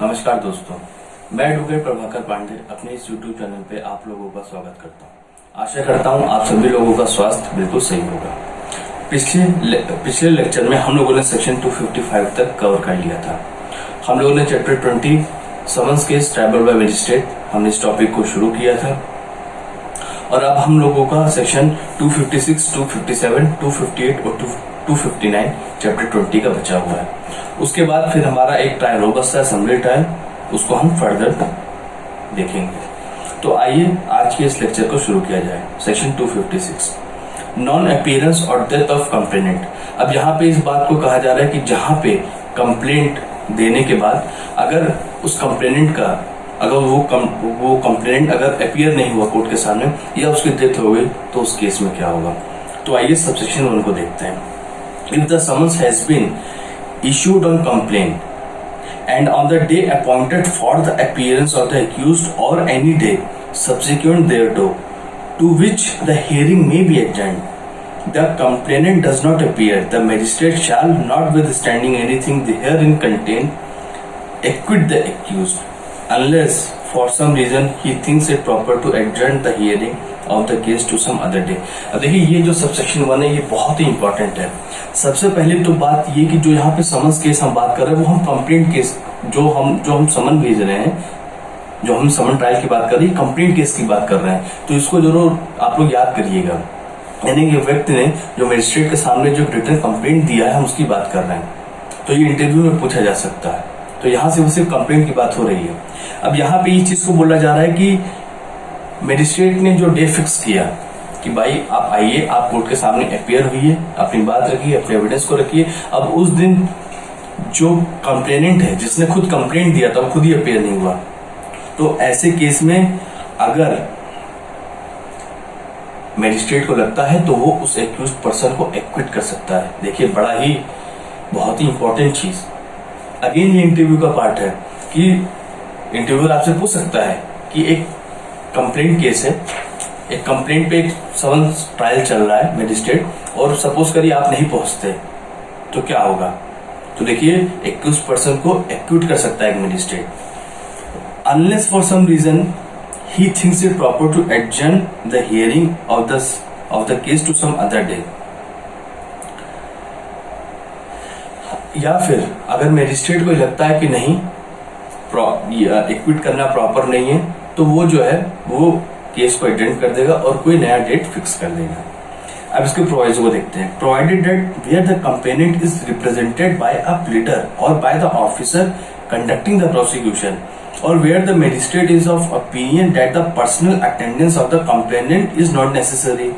नमस्कार दोस्तों, मैं एडवोकेट प्रभाकर पांडे अपने इस YouTube चैनल पे आप लोगों का स्वागत करता हूँ। आशा करता हूँ आप सभी लोगों का स्वास्थ्य बिल्कुल सही होगा। पिछले लेक्चर में हम लोगों ने सेक्शन 255 तक कवर कर लिया था। हम लोगों ने chapter 20 summons case triable by magistrate हमने इस टॉपिक को शुरू किया था और अब हम लोगों का सेक्शन 256, 257, 258 और 259 चैप्टर 20 का बचा हुआ है। उसके बाद फिर हमारा एक ट्रायल रोबस्टा असेंबली ट्रायल, उसको हम फर्दर देखेंगे। तो आइए आज के इस लेक्चर को शुरू किया जाए। सेक्शन 256 नॉन अपीयरेंस और डेथ ऑफ कंप्लेनेंट। अब यहाँ पे इस बात को कहा जा रहा है कि जहां पे कंप्लेंट देने के बाद अगर उस कंप्लेनेंट का वो कंप्लेनेंट अगर अपीयर नहीं हुआ कोर्ट के सामने या उसकी डेथ हो गई तो उस केस में क्या होगा। तो आइए सबसेक्शन 1 को देखते हैं। If the summons has been issued on complaint and on the day appointed for the appearance of the accused or any day subsequent thereto to which the hearing may be adjourned, the complainant does not appear, the magistrate shall, notwithstanding anything herein contained, acquit the accused unless for some reason he thinks it proper to adjourn the hearing of the case to some other day। अब देखिए ये जो subsection 1 है ये बहुत ही important है। सबसे पहले तो बात ये कि जो यहाँ पे समन्स केस हम बात कर रहे हैं वो हम कंप्लेंट केस जो हम समन भेज रहे हैं, जो हम समन ट्रायल की बात कर रहे हैं, कंप्लेंट केस की बात कर रहे हैं। तो इसको जरूर आप लोग याद करिएगा। यानी कि व्यक्ति ने जो मजिस्ट्रेट के सामने जो रिटन कंप्लेंट दिया है हम उसकी बात कर रहे हैं, तो ये इंटरव्यू में पूछा जा सकता है। तो यहाँ से वो सिर्फ कंप्लेंट की बात हो रही है। अब यहाँ पे इस चीज को बोला जा रहा है कि मजिस्ट्रेट ने जो डे फिक्स किया कि भाई आप आइए, आप कोर्ट के सामने अपीयर हुई, अपनी बात रखिए, अपने एविडेंस को रखिए। अब उस दिन जो कंप्लेनेंट है जिसने खुद कंप्लेंट दिया था वो खुद ही अपीयर नहीं हुआ, तो ऐसे केस में अगर मजिस्ट्रेट को लगता है तो वो उस एक्यूज्ड पर्सन को एक्विट कर सकता है। देखिए बड़ा ही बहुत ही इंपॉर्टेंट चीज। अगेन ये इंटरव्यू का पार्ट है कि इंटरव्यूअर आपसे पूछ सकता है कि एक कंप्लेंट केस है, एक कंप्लेंट पे एक समन्स ट्रायल चल रहा है मजिस्ट्रेट, और सपोज करिए आप नहीं पहुंचते तो क्या होगा। तो देखिए एक्यूज्ड पर्सन को एक्विट कर सकता है एक magistrate unless for some reason he thinks it proper to adjourn the hearing of the case to some other day. या फिर अगर मजिस्ट्रेट को लगता है कि नहीं एक्विट करना प्रॉपर नहीं है तो वो जो है वो केस को एडजर्न कर देगा और कोई नया डेट फिक्स कर देगा। अब इसके प्रोविजन को देखते हैं। Provided that where the complainant is represented by a pleader और by the officer conducting the prosecution और where the magistrate is of opinion that the personal attendance of the complainant is not necessary,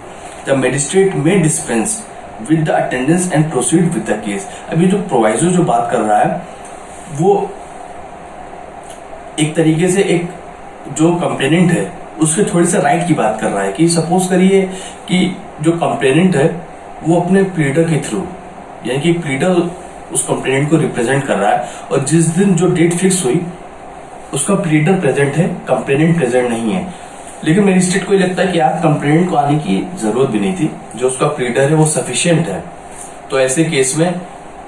the magistrate may dispense with the attendance and proceed with the case. अभी जो प्रोवाइजर जो बात कर रहा है वो एक तरीके से एक जो कंप्लेनेंट है उसके थोड़े से राइट की बात कर रहा है कि सपोज करिए कि जो कंप्लेनेंट है वो अपने प्लीडर के थ्रू, यानी कि प्लीडर उस कंप्लेनेंट को रिप्रेजेंट कर रहा है और जिस दिन जो डेट फिक्स हुई उसका प्लीडर प्रेजेंट है, कंप्लेनेंट प्रेजेंट नहीं है। लेकिन मजिस्ट्रेट को लगता है कि यार कंप्लेनेंट को आने की जरूरत भी नहीं थी, जो उसका प्लीडर है वो सफिशिएंट है। तो ऐसे केस में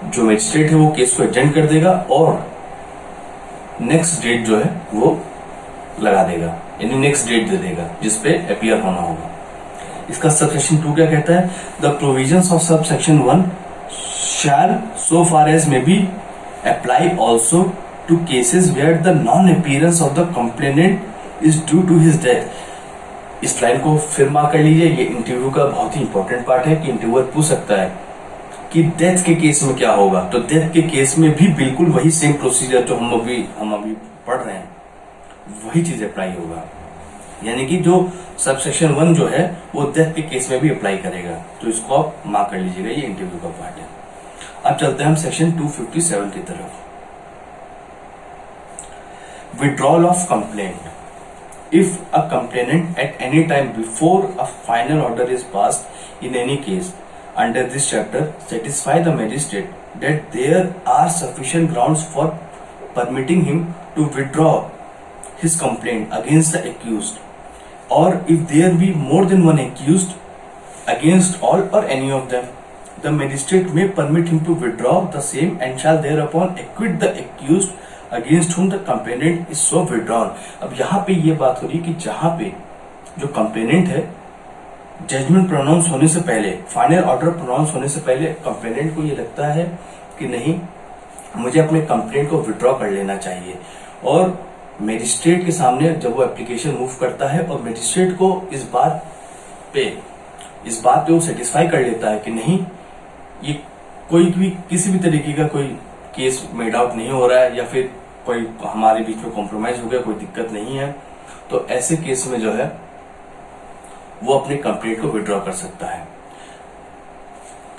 जो मजिस्ट्रेट है वो केस को एडजर्न कर देगा और नेक्स्ट डेट जो है वो लगा देगा, यानी नेक्स्ट डेट दे देगा जिसपे अपीयर होना होगा। इसका सबसेक्शन 2 क्या कहता है? The provisions of subsection 1 shall so far as may be apply also to cases where the non appearance of the complainant is due to his death. इस लाइन को फिर मार्क कर लीजिए। ये इंटरव्यू का बहुत ही इंपॉर्टेंट पार्ट है कि इंटरव्यूअर पूछ सकता है कि डेथ के केस में क्या होगा। तो डेथ के केस में भी बिल्कुल वही सेम प्रोसीजर जो हम अभी पढ़ रहे हैं वही चीज अप्लाई होगा, यानी कि जो सबसेक्शन 1 जो है वो डेथ के केस में भी अप्लाई करेगा। तो इसको आप मार्क कर लीजिएगा, ये इंटरव्यू का पार्ट है। अब चलते हैं हम सेक्शन 257 की तरफ। Withdrawal of complaint. If a complainant at any time before a final order is passed in any case under this chapter satisfy the magistrate that there are sufficient grounds for permitting him to withdraw his complaint against the accused, or if there be more than one accused against all or any of them, the magistrate may permit him to withdraw the same and shall thereupon acquit the accused against whom the complainant is so withdrawn. अब यहाँ पे ये बात हो रही है कि जहां पे जो कंप्लेनेंट है, जजमेंट प्रोनाउंस होने से पहले, फाइनल ऑर्डर प्रोनाउंस होने से पहले कंप्लेनेंट को ये लगता है कि नहीं, मुझे अपने कंप्लेंट को विड्रॉ कर लेना चाहिए, और मजिस्ट्रेट के सामने जब वो एप्लीकेशन मूव करता है और मजिस्ट्रेट को इस बात पे वो सेटिस्फाई कर लेता है कि नहीं, ये कोई भी किसी भी तरीके का कोई केस मेड आउट नहीं हो रहा है या फिर कोई हमारे बीच में कॉम्प्रोमाइज हो गया, कोई दिक्कत नहीं है, तो ऐसे केस में जो है वो अपने कंप्लेंट को विड्रॉ कर सकता है।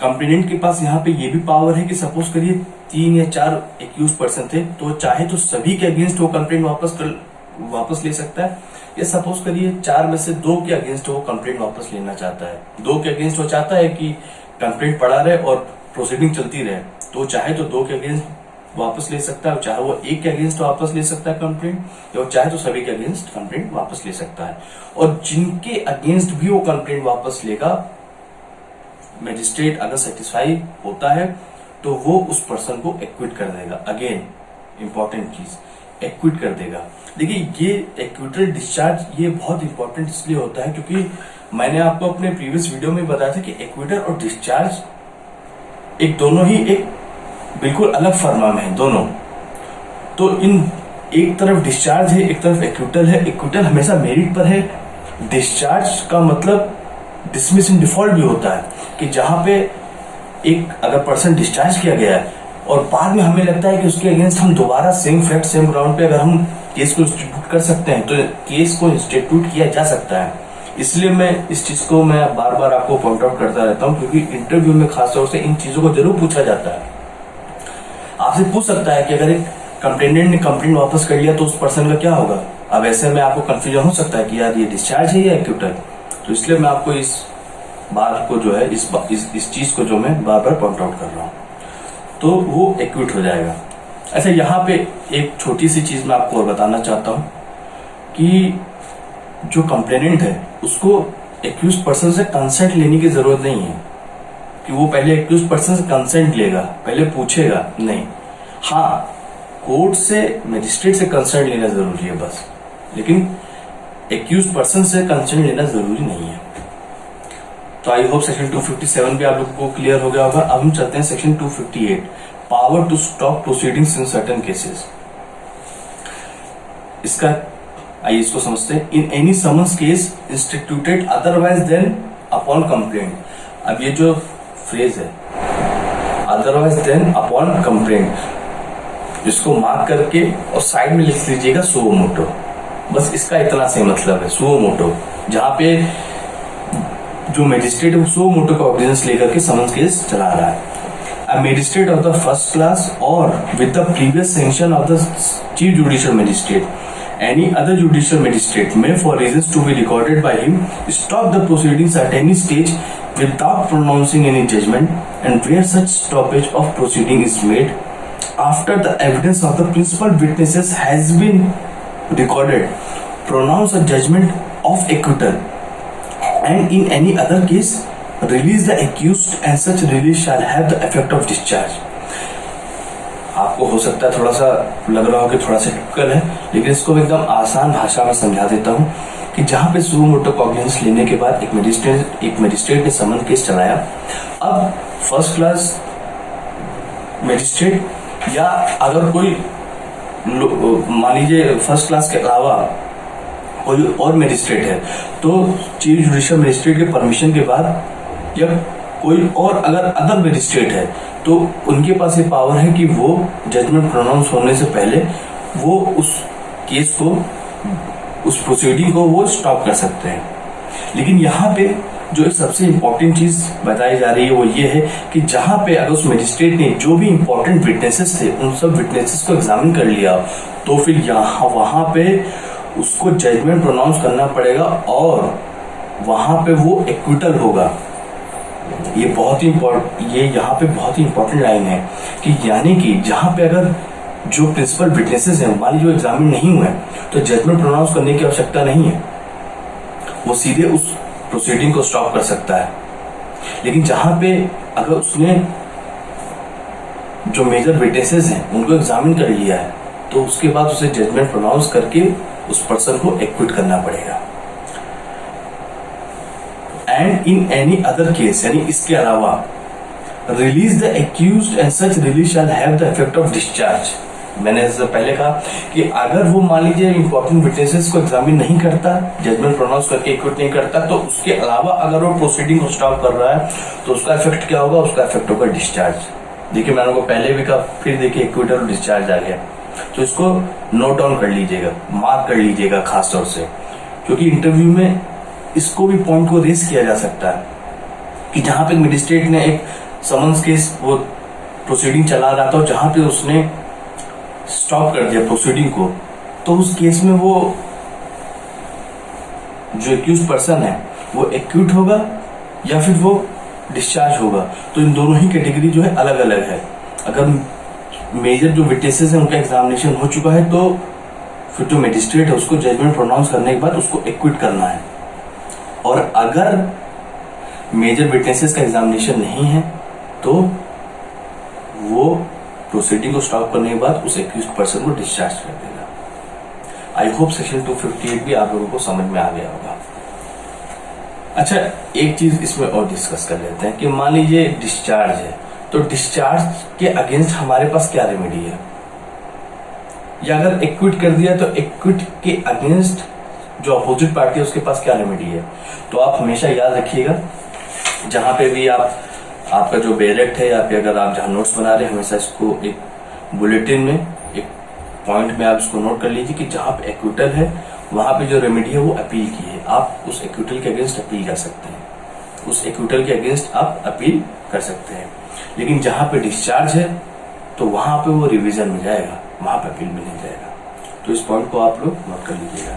कंप्लेनेंट के पास यहाँ पे ये भी पावर है कि सपोज करिए 3 या 4 एक्यूज पर्सन थे, तो चाहे तो सभी के अगेंस्ट वो कंप्लेंट वापस ले सकता है, या सपोज करिए 4 में से 2 के अगेंस्ट वो कंप्लेंट वापस लेना चाहता है। 2 के अगेंस्ट वो चाहता है कि कंप्लेंट पड़ा रहे और प्रोसीडिंग चलती रहे, तो चाहे तो 2 के अगेंस्ट वापस ले सकता है, चाहे वो 1 के अगेंस्ट वापस ले सकता है कंप्लेंट, या चाहे तो सभी के अगेंस्ट कंप्लेंट वापस ले सकता है। और जिनके अगेंस्ट भी वो कंप्लेंट वापस लेगा, मजिस्ट्रेट अगर सेटिस्फाई होता है तो वो उस पर्सन को एक्विट कर देगा। अगेन इंपॉर्टेंट चीज, एक्विट कर देगा। देखिए ये एक्विटल डिस्चार्ज ये बहुत इंपॉर्टेंट इसलिए होता है क्योंकि मैंने आपको अपने प्रीवियस वीडियो में बताया था कि एक्विटल और डिस्चार्ज एक दोनों ही एक बिल्कुल अलग फर्मा में है दोनों। तो इन एक तरफ डिस्चार्ज है, एक तरफ एक्विटल है। एक्विटल हमेशा मेरिट पर है, डिस्चार्ज का मतलब डिसमिस इन डिफॉल्ट भी होता है कि जहां पे एक अगर पर्सन डिस्चार्ज किया गया है और बाद में हमें लगता है कि उसके अगेंस्ट हम दोबारा सेम फैक्ट सेम ग्राउंड पे अगर हम केस को इंस्टीट्यूट कर सकते हैं तो केस को इंस्टीट्यूट किया जा सकता है। इसलिए मैं इस चीज को मैं बार बार आपको पॉइंट आउट करता रहता हूं क्योंकि इंटरव्यू में खासतौर से इन चीजों को जरूर पूछा जाता है। आपसे पूछ सकता है कि अगर एक कंप्लेनेंट ने कंप्लेंट वापस कर लिया तो उस पर्सन का क्या होगा। अब ऐसे में आपको कंफ्यूजन हो सकता है कि यार ये डिस्चार्ज है या एक्विटल, तो इसलिए मैं आपको इस बात को जो है इस चीज को जो मैं बार बार पॉइंट आउट कर रहा हूं, तो वो एक्विट हो जाएगा। अच्छा, यहाँ पे एक छोटी सी चीज मैं आपको और बताना चाहता हूं कि जो कंप्लेनेंट है उसको एक्यूज पर्सन से कंसेंट लेने की जरूरत नहीं है कि वो पहले एक्यूज पर्सन से कंसेंट लेगा, पहले पूछेगा नहीं। हाँ, कोर्ट से मजिस्ट्रेट से कंसेंट लेना जरूरी है बस, लेकिन एक्यूज पर्सन से कंसेंट लेना जरूरी नहीं है। तो आई होप सेक्शन 257 भी आप लोगों को क्लियर हो गया होगा। अब हम चलते हैं section 258, power to stop proceedings in certain cases. इसका आइए इसको समझते हैं। In any summons case instituted otherwise than upon complaint. अब ये जो फ्रेज है अदरवाइज देन अपॉन कंप्लेंट, जिसको मार्क करके और साइड में लिख लीजिएगा सुओ मोटो। बस इसका इतना से मतलब है सुओ मोटो, जहां पे जो मजिस्ट्रेट है वो सुओ मोटो का ऑर्डिनेंस लेकर के समन्स केस चला रहा है। A magistrate of the first class or with the previous sanction of the chief judicial magistrate, any other judicial magistrate may, for reasons to be recorded by him, stop the proceedings at any stage without pronouncing any judgment, and where such stoppage of proceeding is made after the evidence of the principal witnesses has been recorded, pronounce a judgment of acquittal, and in any other case release the accused, and such release shall have the effect of discharge। आपको हो सकता है थोड़ा सा लग रहा हो कि थोड़ा सा टिपिकल है, लेकिन इसको मैं एकदम आसान भाषा में समझा देता हूं कि जहां पे सुओ मोटो कॉग्निजेंस लेने के बाद एक मजिस्ट्रेट ने समन केस चलाया। अब फर्स्ट क्लास मजिस्ट्रेट या अगर कोई मान लीजिए फर्स्ट क्लास के अलावा कोई और मजिस्ट्रेट है, तो चीफ जुडिशियल मजिस्ट्रेट के परमिशन के बाद या कोई और अगर अदर मजिस्ट्रेट है तो उनके पास ये पावर है कि वो जजमेंट प्रोनाउंस होने से पहले वो उस केस को, उस प्रोसीडिंग को वो स्टॉप कर सकते हैं। लेकिन यहाँ पे जो सबसे इंपॉर्टेंट चीज बताई जा रही है वो ये है कि जहां पे अगर उस मजिस्ट्रेट ने जो भी इंपॉर्टेंट विटनेसेस थे उन सब विटनेसेस को एग्जामिन कर लिया, तो फिर यहाँ वहां पे उसको जजमेंट प्रोनाउंस करना पड़ेगा और वहां पे वो एक्विटल होगा। ये बहुत ही ये यहाँ पे बहुत ही इंपॉर्टेंट लाइन है कि यानी कि जहां पे अगर जो प्रिंसिपल विटनेसेस हैं मान लीजिए एग्जामिन नहीं हुए तो जजमेंट प्रोनाउंस करने की आवश्यकता नहीं है, वो सीधे उस प्रोसीडिंग को स्टॉप कर सकता है। लेकिन जहां पे अगर उसने जो मेजर विटनेसेस हैं उनको एग्जामिन कर लिया है तो उसके बाद उसे जजमेंट प्रोनाउंस करके उस पर्सन को एक्विट करना पड़ेगा। And in any other case, यानी इसके अलावा, release the accused and such release shall have the effect of discharge. मैंने इससे पहले कहा कि अगर वो मान लीजिए इंपॉर्टेंट विटनेसेस को एग्जामिन नहीं करता, जजमेंट प्रोनाउंस करके एक्विट नहीं करता, तो उसके अलावा अगर वो प्रोसीडिंग को स्टॉप कर रहा है तो उसका इफेक्ट क्या होगा? उसका इफेक्ट होगा डिस्चार्ज। देखिए मैंने को पहले भी कहा, फिर देखिए एक्विट और डिस्चार्ज आ गया, तो इसको नोट डाउन कर लीजिएगा, मार्क कर लीजिएगा खास तौर से, क्योंकि इंटरव्यू में इसको भी पॉइंट को रेस किया जा सकता है कि जहां पे मजिस्ट्रेट ने एक समन्स केस वो प्रोसीडिंग चला रहा था और जहां पे उसने स्टॉप कर दिया प्रोसीडिंग को, तो उस केस में वो जो एक्यूज पर्सन है वो एक्यूट होगा या फिर वो डिस्चार्ज होगा। तो इन दोनों ही कैटेगरी जो है अलग अलग है। अगर मेजर जो विटनेसेस है उनका एग्जामिनेशन हो चुका है तो फिर जो मजिस्ट्रेट है उसको जजमेंट प्रोनाउंस करने के बाद उसको एक्विट करना है। और अगर मेजर विटनेसेस का एग्जामिनेशन नहीं है तो वो प्रोसीडिंग को स्टॉप करने के बाद उस एक्यूज्ड पर्सन को डिस्चार्ज कर देगा। आई होप सेक्शन 258 भी आप लोगों को समझ में आ गया होगा। अच्छा, एक चीज इसमें और डिस्कस कर लेते हैं कि मान लीजिए डिस्चार्ज है, तो डिस्चार्ज के अगेंस्ट हमारे पास क्या रेमेडी है, या अगर एक्विट कर दिया तो एक्विट के अगेंस्ट जो अपोजिट पार्टी है उसके पास क्या रेमेडी है। तो आप हमेशा याद रखिएगा, जहां पे भी आपका जो बेरेक्ट है या फिर अगर आप जहां नोट्स बना रहे हैं, हमेशा इसको एक बुलेटिन में एक पॉइंट में आप इसको नोट कर लीजिए कि जहां पे एक्विटल है वहां पे जो रेमेडी है वो अपील की है। आप उस एक्विटल के अगेंस्ट अपील कर सकते हैं, उस एक्विटल के अगेंस्ट आप अपील कर सकते हैं। लेकिन जहां पे डिस्चार्ज है तो वहां पे वो रिवीजन में जाएगा, वहां पे अपील में नहीं जाएगा। तो इस पॉइंट को आप लोग नोट कर लीजिएगा।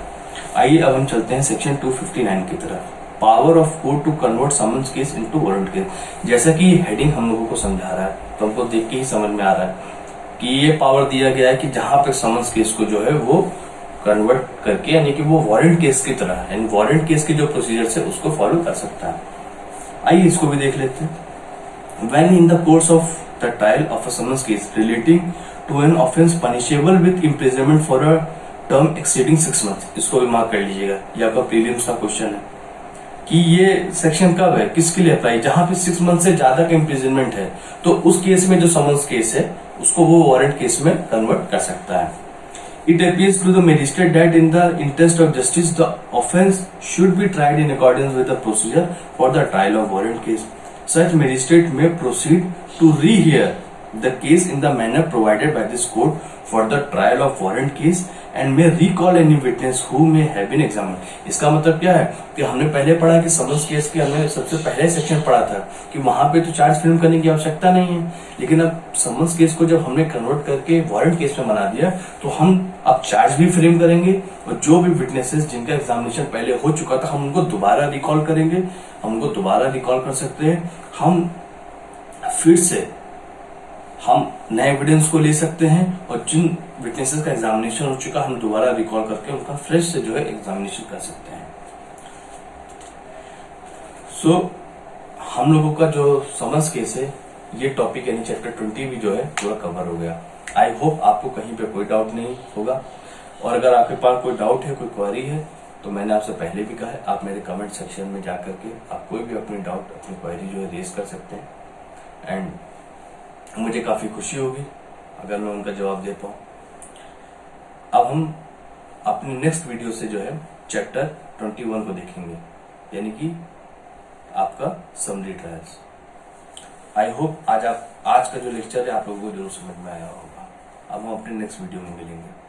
आइए अब हम चलते हैं सेक्शन 259 की तरफ, power of court to convert summons case into warrant case. जैसा कि हेडिंग हम लोगों को समझा रहा है तो हमको देख के ही समझ में आ रहा है कि ये पावर दिया गया है कि जहां पे समन्स केस को जो है वो कन्वर्ट करके, यानी कि वो वारंट केस की तरह, यानी वारंट केस के जो प्रोसीजर है उसको फॉलो कर सकता है। आइए इसको भी देख लेते हैं। When in the course of the trial of a summons case relating to an offence punishable with imprisonment for a term exceeding 6 months, इसको भी मार्क कर लीजिएगा, ये आपका प्रीलिम्स का क्वेश्चन है कि ये सेक्शन कब है, किसके लिए अप्लाई, जहां पे 6 months से ज्यादा का इम्प्रिजनमेंट है तो उस केस में जो समन्स केस है उसको वो वारंट केस में कन्वर्ट कर सकता है। It appears to the magistrate that in the interest of justice the offence should be tried in accordance with the procedure for the trial of warrant case. Such magistrate may proceed to rehear the case in the manner provided by this court for the trial of warrant case and may recall any witness who may have been examined. इसका मतलब क्या है कि हमने पहले पढ़ा कि summons case के हमने सबसे पहले सेक्शन पढ़ा था कि वहां पे तो चार्ज फ्रेम करने की आवश्यकता नहीं है, लेकिन अब समन्स केस को जब हमने कन्वर्ट करके वारंट केस में बना दिया तो हम अब चार्ज भी फ्रेम करेंगे और जो भी विटनेसेस जिनका एग्जामिनेशन पहले हो चुका था हम उनको दोबारा रिकॉल करेंगे, हम उनको दोबारा रिकॉल कर सकते हैं, हम फिर से हम नए एविडेंस को ले सकते हैं और जिन विटनेसेस का एग्जामिनेशन हो चुका हम दोबारा रिकॉल करके उनका फ्रेश से जो है एग्जामिनेशन कर सकते हैं। सो हम लोगों का जो समन्स केस है ये टॉपिक यानी चैप्टर 20 भी जो है पूरा कवर हो गया। आई होप आपको कहीं पे कोई डाउट नहीं होगा, और अगर आपके पास कोई डाउट है, कोई क्वेरी है तो मैंने आपसे पहले भी कहा है आप मेरे कमेंट सेक्शन में जाकर के आप कोई भी अपनी डाउट, अपनी क्वेरी जो है रेज कर सकते हैं एंड मुझे काफी खुशी होगी अगर मैं उनका जवाब दे पाऊं। अब हम अपनी नेक्स्ट वीडियो से जो है चैप्टर 21 को देखेंगे, यानी कि आपका समरी ट्रायल्स। आई होप आज का जो लेक्चर है आप लोगों को जरूर समझ में आया होगा। अब हम अपने नेक्स्ट वीडियो में मिलेंगे।